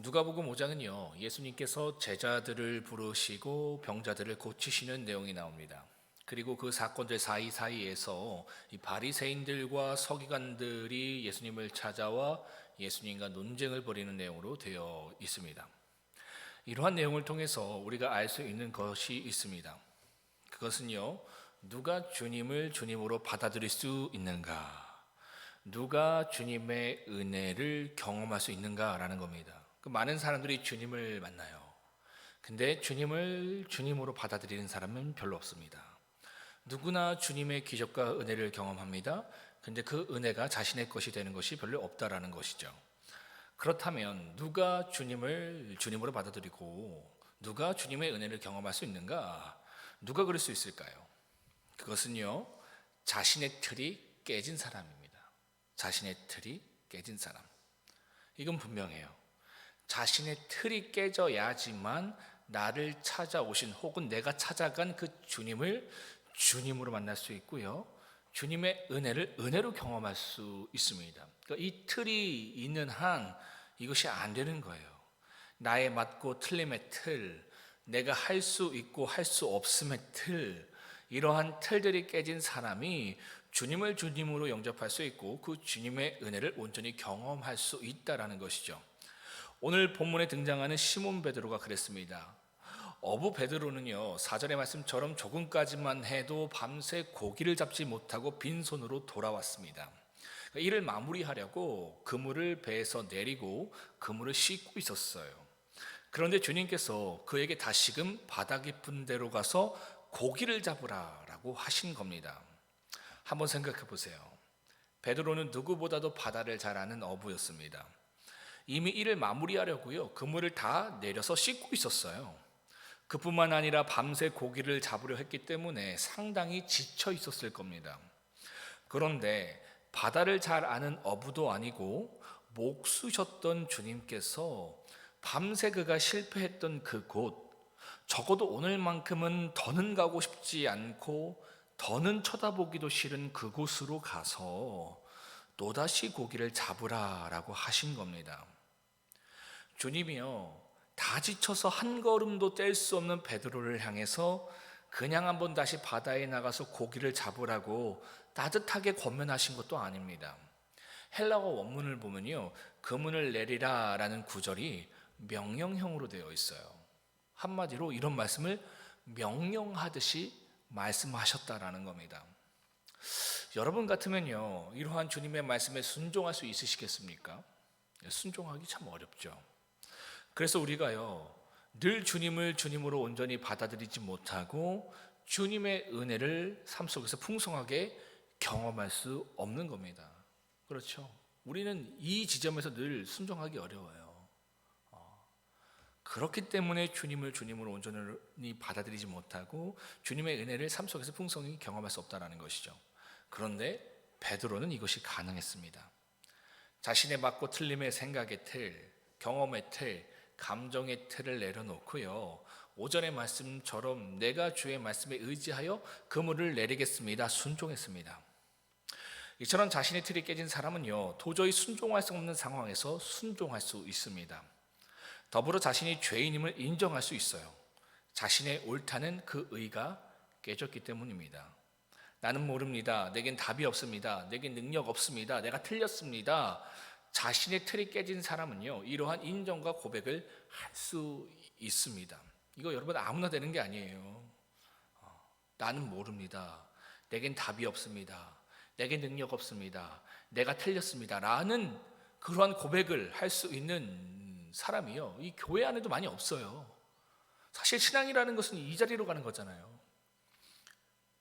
누가복음 5장은요, 예수님께서 제자들을 부르시고 병자들을 고치시는 내용이 나옵니다. 그리고 그 사건들 사이사이에서 이 바리새인들과 서기관들이 예수님을 찾아와 예수님과 논쟁을 벌이는 내용으로 되어 있습니다. 이러한 내용을 통해서 우리가 알 수 있는 것이 있습니다. 그것은요, 누가 주님을 주님으로 받아들일 수 있는가? 누가 주님의 은혜를 경험할 수 있는가라는 겁니다. 많은 사람들이 주님을 만나요. 근데 주님을 주님으로 받아들이는 사람은 별로 없습니다. 누구나 주님의 기적과 은혜를 경험합니다. 근데 그 은혜가 자신의 것이 되는 것이 별로 없다라는 것이죠. 그렇다면 누가 주님을 주님으로 받아들이고 누가 주님의 은혜를 경험할 수 있는가? 누가 그럴 수 있을까요? 그것은요, 자신의 틀이 깨진 사람입니다. 자신의 틀이 깨진 사람. 이건 분명해요. 자신의 틀이 깨져야지만 나를 찾아오신 혹은 내가 찾아간 그 주님을 주님으로 만날 수 있고요, 주님의 은혜를 은혜로 경험할 수 있습니다. 그러니까 이 틀이 있는 한 이것이 안 되는 거예요. 나의 맞고 틀림의 틀, 내가 할 수 있고 할 수 없음의 틀, 이러한 틀들이 깨진 사람이 주님을 주님으로 영접할 수 있고 그 주님의 은혜를 온전히 경험할 수 있다라는 것이죠. 오늘 본문에 등장하는 시몬 베드로가 그랬습니다. 어부 베드로는요, 4절의 말씀처럼 조금까지만 해도 밤새 고기를 잡지 못하고 빈손으로 돌아왔습니다. 이를 마무리하려고 그물을 배에서 내리고 그물을 씻고 있었어요. 그런데 주님께서 그에게 다시금 바다 깊은 데로 가서 고기를 잡으라라고 하신 겁니다. 한번 생각해 보세요. 베드로는 누구보다도 바다를 잘 아는 어부였습니다. 이미 일을 마무리하려고요, 그물을 다 내려서 씻고 있었어요. 그뿐만 아니라 밤새 고기를 잡으려 했기 때문에 상당히 지쳐 있었을 겁니다. 그런데 바다를 잘 아는 어부도 아니고 목수셨던 주님께서 밤새 그가 실패했던 그곳, 적어도 오늘만큼은 더는 가고 싶지 않고 더는 쳐다보기도 싫은 그곳으로 가서 또다시 고기를 잡으라라고 하신 겁니다. 주님이요, 다 지쳐서 한 걸음도 뗄 수 없는 베드로를 향해서 그냥 한번 다시 바다에 나가서 고기를 잡으라고 따뜻하게 권면하신 것도 아닙니다. 헬라어 원문을 보면요, 그물을 내리라 라는 구절이 명령형으로 되어 있어요. 한마디로 이런 말씀을 명령하듯이 말씀하셨다라는 겁니다. 여러분 같으면요, 이러한 주님의 말씀에 순종할 수 있으시겠습니까? 순종하기 참 어렵죠. 그래서 우리가요, 늘 주님을 주님으로 온전히 받아들이지 못하고 주님의 은혜를 삶 속에서 풍성하게 경험할 수 없는 겁니다. 그렇죠? 우리는 이 지점에서 늘 순종하기 어려워요. 그렇기 때문에 주님을 주님으로 온전히 받아들이지 못하고 주님의 은혜를 삶 속에서 풍성히 경험할 수 없다는 것이죠. 그런데 베드로는 이것이 가능했습니다. 자신의 맞고 틀림의 생각의 틀, 경험의 틀, 감정의 틀을 내려놓고요, 5절의 말씀처럼 내가 주의 말씀에 의지하여 그물을 내리겠습니다, 순종했습니다. 이처럼 자신의 틀이 깨진 사람은요, 도저히 순종할 수 없는 상황에서 순종할 수 있습니다. 더불어 자신이 죄인임을 인정할 수 있어요. 자신의 옳다는 그 의가 깨졌기 때문입니다. 나는 모릅니다. 내겐 답이 없습니다. 내겐 능력 없습니다. 내가 틀렸습니다. 자신의 틀이 깨진 사람은요, 이러한 인정과 고백을 할 수 있습니다. 이거 여러분 아무나 되는 게 아니에요. 나는 모릅니다. 내겐 답이 없습니다. 내겐 능력 없습니다. 내가 틀렸습니다. 라는 그러한 고백을 할 수 있는 사람이요, 이 교회 안에도 많이 없어요. 사실 신앙이라는 것은 이 자리로 가는 거잖아요.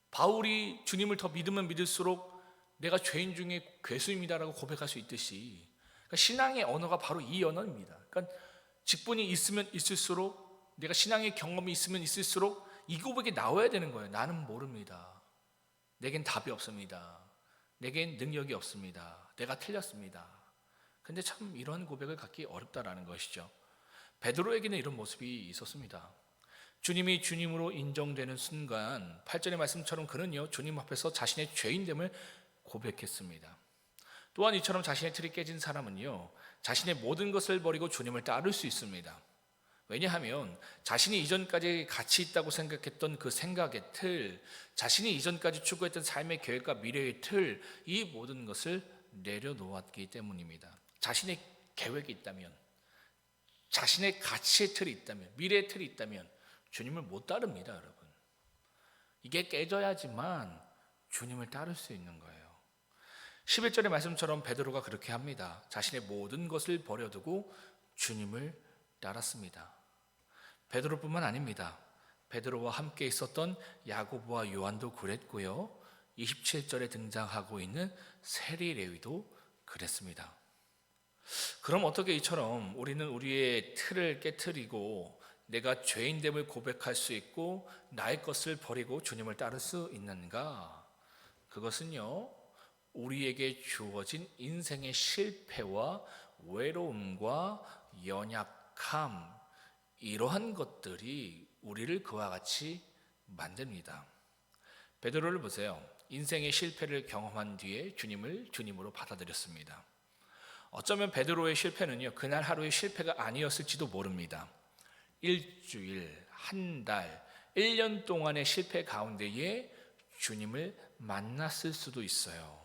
바울이 주님을 더 믿으면 믿을수록 내가 죄인 중에 괴수입니다라고 고백할 수 있듯이, 그러니까 신앙의 언어가 바로 이 언어입니다. 그러니까 직분이 있으면 있을수록, 내가 신앙의 경험이 있으면 있을수록 이 고백이 나와야 되는 거예요. 나는 모릅니다. 내겐 답이 없습니다. 내겐 능력이 없습니다. 내가 틀렸습니다. 근데 참 이런 고백을 갖기 어렵다라는 것이죠. 베드로에게는 이런 모습이 있었습니다. 주님이 주님으로 인정되는 순간 8절의 말씀처럼 그는요, 주님 앞에서 자신의 죄인됨을 고백했습니다. 또한 이처럼 자신의 틀이 깨진 사람은요, 자신의 모든 것을 버리고 주님을 따를 수 있습니다. 왜냐하면 자신이 이전까지 가치 있다고 생각했던 그 생각의 틀, 자신이 이전까지 추구했던 삶의 계획과 미래의 틀, 이 모든 것을 내려놓았기 때문입니다. 자신의 계획이 있다면, 자신의 가치의 틀이 있다면, 미래의 틀이 있다면 주님을 못 따릅니다, 여러분. 이게 깨져야지만 주님을 따를 수 있는 거예요. 11절의 말씀처럼 베드로가 그렇게 합니다. 자신의 모든 것을 버려두고 주님을 따랐습니다. 베드로뿐만 아닙니다. 베드로와 함께 있었던 야고보와 요한도 그랬고요. 27절에 등장하고 있는 세리 레위도 그랬습니다. 그럼 어떻게 이처럼 우리는 우리의 틀을 깨트리고 내가 죄인됨을 고백할 수 있고 나의 것을 버리고 주님을 따를 수 있는가? 그것은요, 우리에게 주어진 인생의 실패와 외로움과 연약함, 이러한 것들이 우리를 그와 같이 만듭니다. 베드로를 보세요. 인생의 실패를 경험한 뒤에 주님을 주님으로 받아들였습니다. 어쩌면 베드로의 실패는요, 그날 하루의 실패가 아니었을지도 모릅니다. 일주일, 한 달, 1년 동안의 실패 가운데에 주님을 만났을 수도 있어요.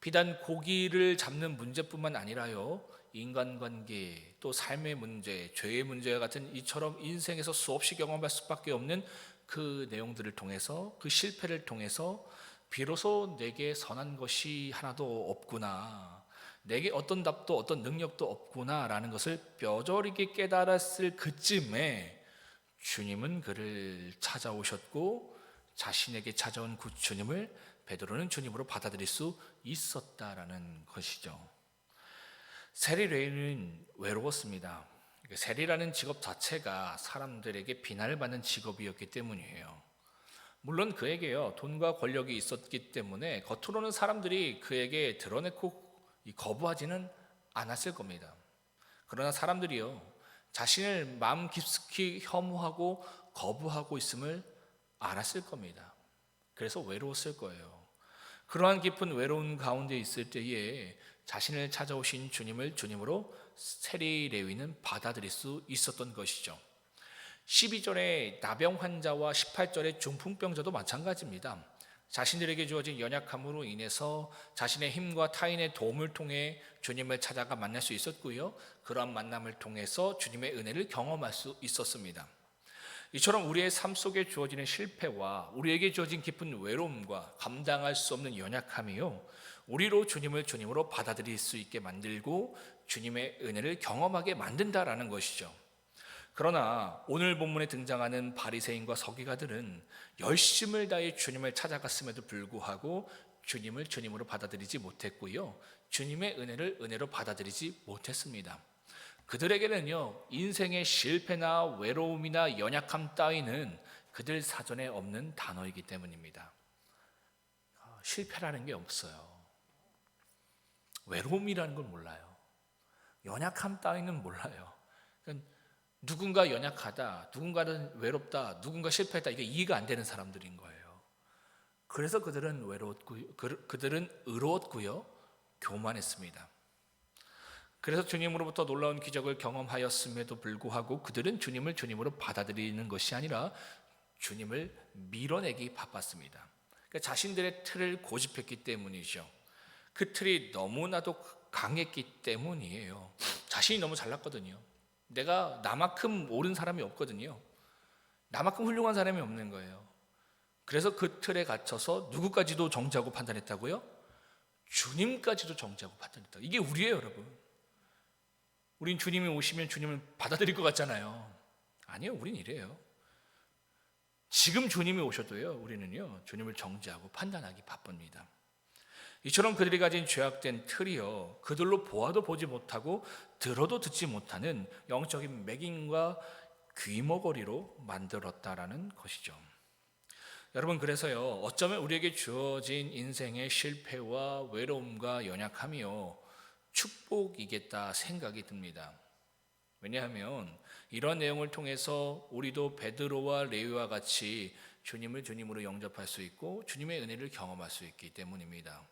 비단 고기를 잡는 문제뿐만 아니라요, 인간관계, 또 삶의 문제, 죄의 문제와 같은 이처럼 인생에서 수없이 경험할 수밖에 없는 그 내용들을 통해서, 그 실패를 통해서 비로소 내게 선한 것이 하나도 없구나, 내게 어떤 답도 어떤 능력도 없구나 라는 것을 뼈저리게 깨달았을 그쯤에 주님은 그를 찾아오셨고, 자신에게 찾아온 그 주님을 베드로는 주님으로 받아들일 수 있었다라는 것이죠. 세리 레위는 외로웠습니다. 세리라는 직업 자체가 사람들에게 비난을 받는 직업이었기 때문이에요. 물론 그에게요, 돈과 권력이 있었기 때문에 겉으로는 사람들이 그에게 드러내고 거부하지는 않았을 겁니다. 그러나 사람들이요, 자신을 마음 깊숙이 혐오하고 거부하고 있음을 알았을 겁니다. 그래서 외로웠을 거예요. 그러한 깊은 외로운 가운데 있을 때에 자신을 찾아오신 주님을 주님으로 세리 레위는 받아들일 수 있었던 것이죠. 12절의 나병 환자와 18절의 중풍병자도 마찬가지입니다. 자신들에게 주어진 연약함으로 인해서 자신의 힘과 타인의 도움을 통해 주님을 찾아가 만날 수 있었고요, 그러한 만남을 통해서 주님의 은혜를 경험할 수 있었습니다. 이처럼 우리의 삶 속에 주어지는 실패와 우리에게 주어진 깊은 외로움과 감당할 수 없는 연약함이요, 우리로 주님을 주님으로 받아들일 수 있게 만들고 주님의 은혜를 경험하게 만든다라는 것이죠. 그러나 오늘 본문에 등장하는 바리새인과 서기관들은 열심을 다해 주님을 찾아갔음에도 불구하고 주님을 주님으로 받아들이지 못했고요, 주님의 은혜를 은혜로 받아들이지 못했습니다. 그들에게는요, 인생의 실패나 외로움이나 연약함 따위는 그들 사전에 없는 단어이기 때문입니다. 실패라는 게 없어요. 외로움이라는 걸 몰라요. 연약함 따위는 몰라요. 그러니까 누군가 연약하다, 누군가는 외롭다, 누군가 실패했다, 이게 이해가 안 되는 사람들인 거예요. 그래서 그들은 그들은 의로웠고요, 교만했습니다. 그래서 주님으로부터 놀라운 기적을 경험하였음에도 불구하고 그들은 주님을 주님으로 받아들이는 것이 아니라 주님을 밀어내기 바빴습니다. 그러니까 자신들의 틀을 고집했기 때문이죠. 그 틀이 너무나도 강했기 때문이에요. 자신이 너무 잘났거든요. 내가 나만큼 옳은 사람이 없거든요. 나만큼 훌륭한 사람이 없는 거예요. 그래서 그 틀에 갇혀서 누구까지도 정죄하고 판단했다고요? 주님까지도 정죄하고 판단했다. 이게 우리예요, 여러분. 우린 주님이 오시면 주님을 받아들일 것 같잖아요. 아니요, 우린 이래요. 지금 주님이 오셔도요, 우리는요, 주님을 정죄하고 판단하기 바쁩니다. 이처럼 그들이 가진 죄악된 틀이요, 그들로 보아도 보지 못하고 들어도 듣지 못하는 영적인 맹인과 귀머거리로 만들었다라는 것이죠. 여러분, 그래서요, 어쩌면 우리에게 주어진 인생의 실패와 외로움과 연약함이요, 축복이겠다 생각이 듭니다. 왜냐하면 이런 내용을 통해서 우리도 베드로와 레위와 같이 주님을 주님으로 영접할 수 있고 주님의 은혜를 경험할 수 있기 때문입니다.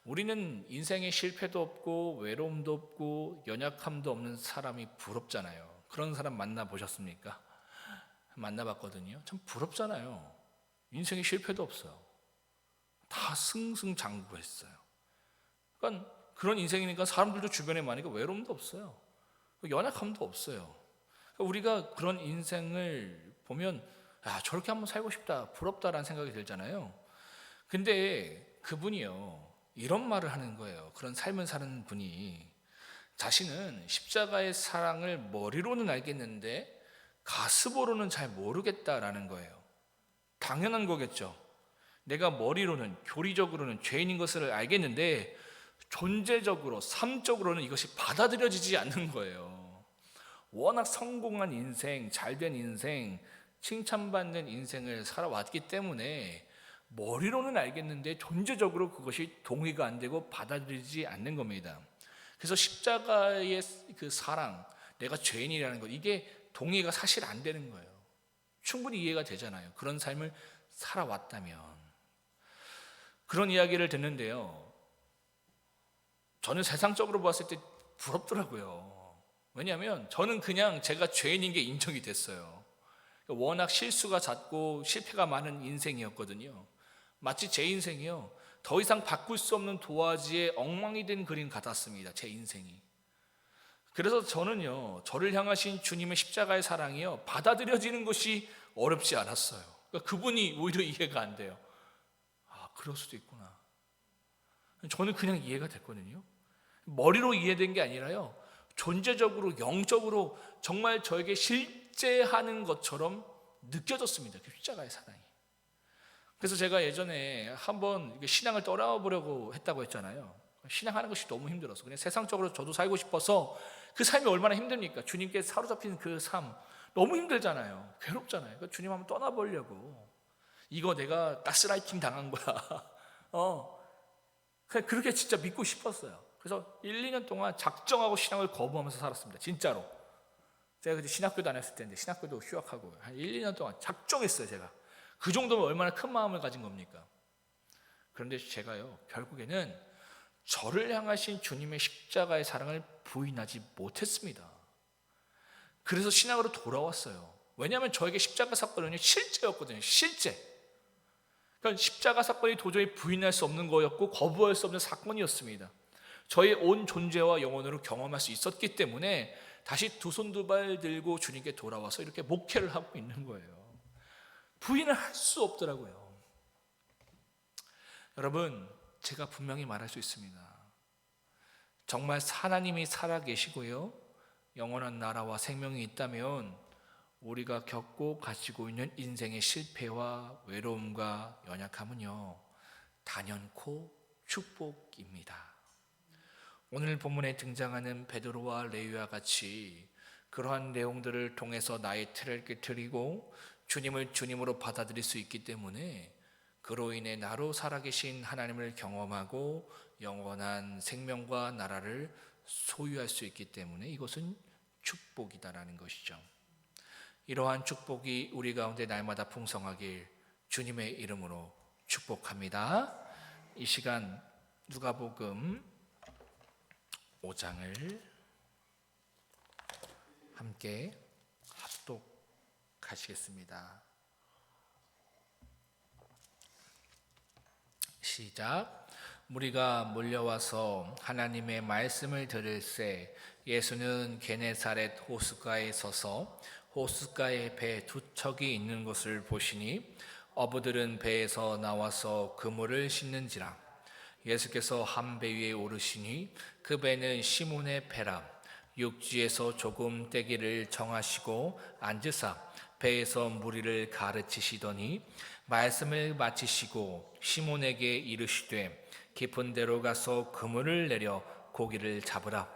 우리는 인생에 실패도 없고 외로움도 없고 연약함도 없는 사람이 부럽잖아요. 그런 사람 만나보셨습니까? 만나봤거든요. 참 부럽잖아요. 인생에 실패도 없어요. 다 승승장구했어요. 그러니까 그런 인생이니까 사람들도 주변에 많으니까 외로움도 없어요. 연약함도 없어요. 그러니까 우리가 그런 인생을 보면 저렇게 한번 살고 싶다, 부럽다라는 생각이 들잖아요. 근데 그분이요, 이런 말을 하는 거예요. 그런 삶을 사는 분이 자신은 십자가의 사랑을 머리로는 알겠는데 가슴으로는 잘 모르겠다라는 거예요. 당연한 거겠죠. 내가 머리로는, 교리적으로는 죄인인 것을 알겠는데 존재적으로, 삶적으로는 이것이 받아들여지지 않는 거예요. 워낙 성공한 인생, 잘된 인생, 칭찬받는 인생을 살아왔기 때문에 머리로는 알겠는데 존재적으로 그것이 동의가 안 되고 받아들이지 않는 겁니다. 그래서 십자가의 그 사랑, 내가 죄인이라는 것, 이게 동의가 사실 안 되는 거예요. 충분히 이해가 되잖아요. 그런 삶을 살아왔다면. 그런 이야기를 듣는데요, 저는 세상적으로 봤을 때 부럽더라고요. 왜냐하면 저는 그냥 제가 죄인인 게 인정이 됐어요. 워낙 실수가 잦고 실패가 많은 인생이었거든요. 마치 제 인생이요, 더 이상 바꿀 수 없는 도화지에 엉망이 된 그림 같았습니다. 제 인생이. 그래서 저는요, 저를 향하신 주님의 십자가의 사랑이요, 받아들여지는 것이 어렵지 않았어요. 그러니까 그분이 오히려 이해가 안 돼요. 그럴 수도 있구나. 저는 그냥 이해가 됐거든요. 머리로 이해된 게 아니라요, 존재적으로, 영적으로 정말 저에게 실제하는 것처럼 느껴졌습니다. 그 십자가의 사랑이. 그래서 제가 예전에 한번 신앙을 떠나보려고 했다고 했잖아요. 신앙하는 것이 너무 힘들어서, 그냥 세상적으로 저도 살고 싶어서. 그 삶이 얼마나 힘듭니까? 주님께 사로잡힌 그 삶 너무 힘들잖아요. 괴롭잖아요. 그러니까 주님 한번 떠나보려고. 이거 내가 가스라이팅 당한 거야. 그렇게 진짜 믿고 싶었어요. 그래서 1, 2년 동안 작정하고 신앙을 거부하면서 살았습니다. 진짜로. 제가 그때 신학교 다녔을 때인데, 신학교도 휴학하고 한 1, 2년 동안 작정했어요. 제가 그 정도면 얼마나 큰 마음을 가진 겁니까? 그런데 제가요, 결국에는 저를 향하신 주님의 십자가의 사랑을 부인하지 못했습니다. 그래서 신앙으로 돌아왔어요. 왜냐하면 저에게 십자가 사건은 실제였거든요. 실제. 그러니까 십자가 사건이 도저히 부인할 수 없는 거였고 거부할 수 없는 사건이었습니다. 저의 온 존재와 영혼으로 경험할 수 있었기 때문에 다시 두 손 두 발 들고 주님께 돌아와서 이렇게 목회를 하고 있는 거예요. 부인을 할 수 없더라고요. 여러분, 제가 분명히 말할 수 있습니다. 정말 하나님이 살아계시고요, 영원한 나라와 생명이 있다면 우리가 겪고 가지고 있는 인생의 실패와 외로움과 연약함은요, 단연코 축복입니다. 오늘 본문에 등장하는 베드로와 레위와 같이 그러한 내용들을 통해서 나의 틀을 깨트리고 주님을 주님으로 받아들일 수 있기 때문에 그로 인해 나로 살아계신 하나님을 경험하고 영원한 생명과 나라를 소유할 수 있기 때문에 이것은 축복이다라는 것이죠. 이러한 축복이 우리 가운데 날마다 풍성하길 주님의 이름으로 축복합니다. 이 시간 누가복음 5장을 함께 합독하시겠습니다. 시작. 무리가 몰려와서 하나님의 말씀을 들을새 예수는 게네사렛 호숫가에 서서 호숫가에 배 두 척이 있는 것을 보시니 어부들은 배에서 나와서 그물을 씻는지라. 예수께서 한 배 위에 오르시니 그 배는 시몬의 배라. 육지에서 조금 떼기를 정하시고 앉으사 배에서 무리를 가르치시더니 말씀을 마치시고 시몬에게 이르시되 깊은 데로 가서 그물을 내려 고기를 잡으라.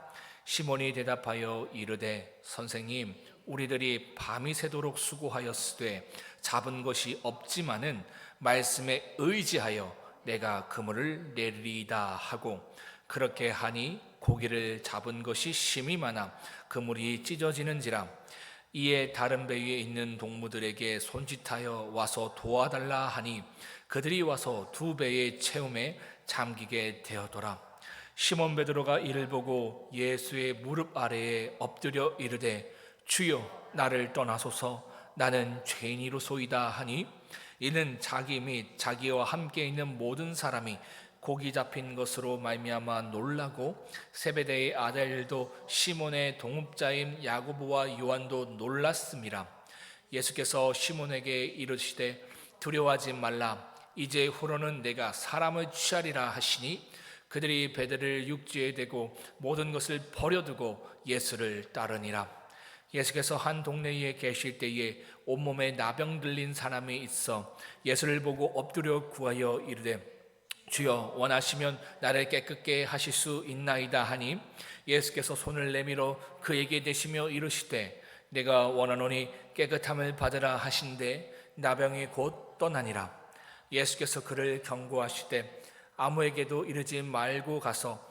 시몬이 대답하여 이르되 선생님, 우리들이 밤이 새도록 수고하였으되 잡은 것이 없지만은 말씀에 의지하여 내가 그물을 내리리이다 하고 그렇게 하니 고기를 잡은 것이 심히 많아 그물이 찢어지는지라. 이에 다른 배 위에 있는 동무들에게 손짓하여 와서 도와달라 하니 그들이 와서 2배의 채움에 잠기게 되었더라. 시몬 베드로가 이를 보고 예수의 무릎 아래에 엎드려 이르되 주여 나를 떠나소서 나는 죄인이로소이다 하니 이는 자기 및 자기와 함께 있는 모든 사람이 고기 잡힌 것으로 말미암아 놀라고 세베대의 아들도 시몬의 동업자인 야고보와 요한도 놀랐음이라. 예수께서 시몬에게 이르시되 두려워하지 말라 이제 후로는 내가 사람을 취하리라 하시니 그들이 배들을 육지에 대고 모든 것을 버려두고 예수를 따르니라. 예수께서 한 동네에 계실 때에 온몸에 나병 들린 사람이 있어 예수를 보고 엎드려 구하여 이르되 주여 원하시면 나를 깨끗게 하실 수 있나이다 하니 예수께서 손을 내밀어 그에게 대시며 이르시되 내가 원하노니 깨끗함을 받으라 하신대 나병이 곧 떠나니라. 예수께서 그를 경고하시되 아무에게도 이르지 말고 가서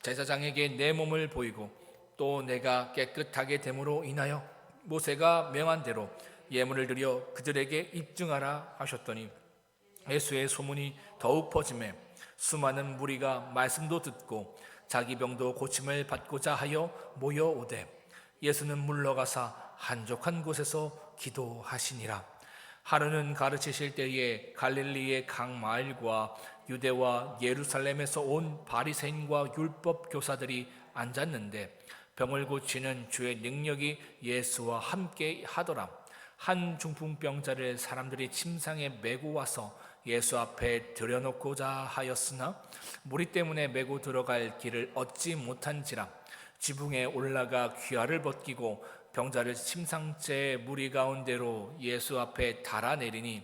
제사장에게 내 몸을 보이고 또 내가 깨끗하게 됨으로 인하여 모세가 명한 대로 예물을 드려 그들에게 입증하라 하셨더니 예수의 소문이 더욱 퍼지매 수많은 무리가 말씀도 듣고 자기 병도 고침을 받고자 하여 모여오되 예수는 물러가사 한적한 곳에서 기도하시니라. 하루는 가르치실 때에 갈릴리의 각 마을과 유대와 예루살렘에서 온 바리새인과 율법 교사들이 앉았는데 병을 고치는 주의 능력이 예수와 함께 하더라. 한 중풍병자를 사람들이 침상에 메고 와서 예수 앞에 들여놓고자 하였으나 무리 때문에 메고 들어갈 길을 얻지 못한지라 지붕에 올라가 귀화를 벗기고 병자를 침상째 무리 가운데로 예수 앞에 달아내리니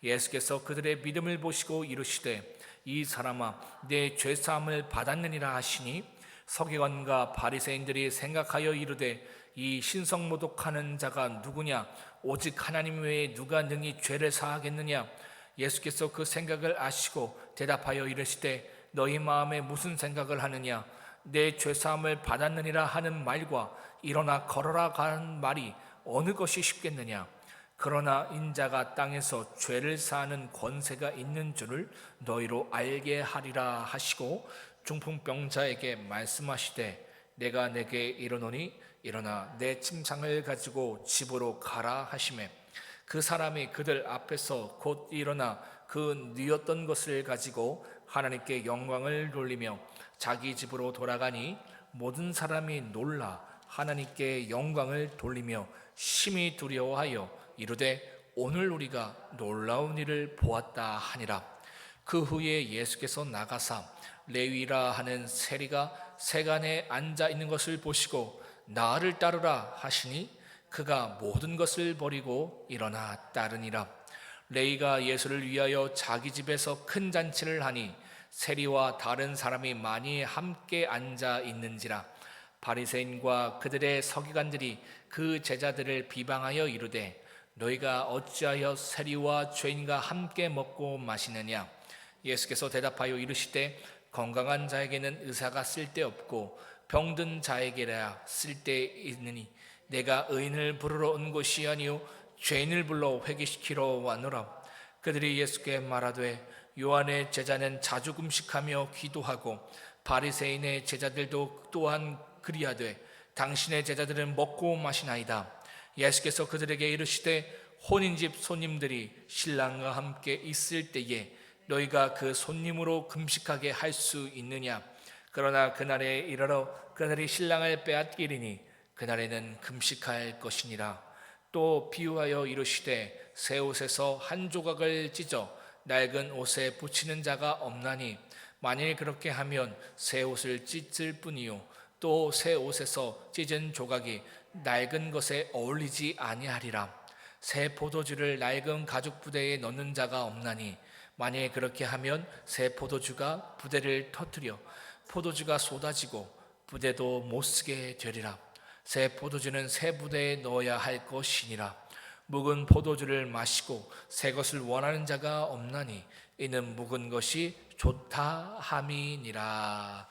예수께서 그들의 믿음을 보시고 이르시되 이 사람아 내 죄사함을 받았느니라 하시니 서기관과 바리새인들이 생각하여 이르되 이 신성모독하는 자가 누구냐 오직 하나님 외에 누가 능히 죄를 사하겠느냐. 예수께서 그 생각을 아시고 대답하여 이르시되 너희 마음에 무슨 생각을 하느냐 내 죄사함을 받았느니라 하는 말과 일어나 걸어라 가는 말이 어느 것이 쉽겠느냐. 그러나 인자가 땅에서 죄를 사하는 권세가 있는 줄을 너희로 알게 하리라 하시고 중풍병자에게 말씀하시되 내가 내게 이르노니 일어나 내 침상을 가지고 집으로 가라 하시매 그 사람이 그들 앞에서 곧 일어나 그 뉘었던 것을 가지고 하나님께 영광을 돌리며 자기 집으로 돌아가니 모든 사람이 놀라 하나님께 영광을 돌리며 심히 두려워하여 이르되 오늘 우리가 놀라운 일을 보았다 하니라. 그 후에 예수께서 나가사 레위라 하는 세리가 세간에 앉아 있는 것을 보시고 나를 따르라 하시니 그가 모든 것을 버리고 일어나 따르니라. 레위가 예수를 위하여 자기 집에서 큰 잔치를 하니 세리와 다른 사람이 많이 함께 앉아 있는지라. 바리새인과 그들의 서기관들이 그 제자들을 비방하여 이르되 너희가 어찌하여 세리와 죄인과 함께 먹고 마시느냐. 예수께서 대답하여 이르시되 건강한 자에게는 의사가 쓸데없고 병든 자에게라 쓸데있느니 내가 의인을 부르러 온 것이 아니요 죄인을 불러 회개시키러 왔노라. 그들이 예수께 말하되 요한의 제자는 자주 금식하며 기도하고 바리새인의 제자들도 또한 그리하되 당신의 제자들은 먹고 마시나이다. 예수께서 그들에게 이르시되 혼인집 손님들이 신랑과 함께 있을 때에 너희가 그 손님으로 금식하게 할 수 있느냐. 그러나 그날에 이르러 그들이 신랑을 빼앗기리니 그날에는 금식할 것이니라. 또 비유하여 이르시되 새 옷에서 한 조각을 찢어 낡은 옷에 붙이는 자가 없나니 만일 그렇게 하면 새 옷을 찢을 뿐이요 또 새 옷에서 찢은 조각이 낡은 것에 어울리지 아니하리라. 새 포도주를 낡은 가죽 부대에 넣는 자가 없나니 만일 그렇게 하면 새 포도주가 부대를 터뜨려 포도주가 쏟아지고 부대도 못쓰게 되리라. 새 포도주는 새 부대에 넣어야 할 것이니라. 묵은 포도주를 마시고 새 것을 원하는 자가 없나니 이는 묵은 것이 좋다 함이니라.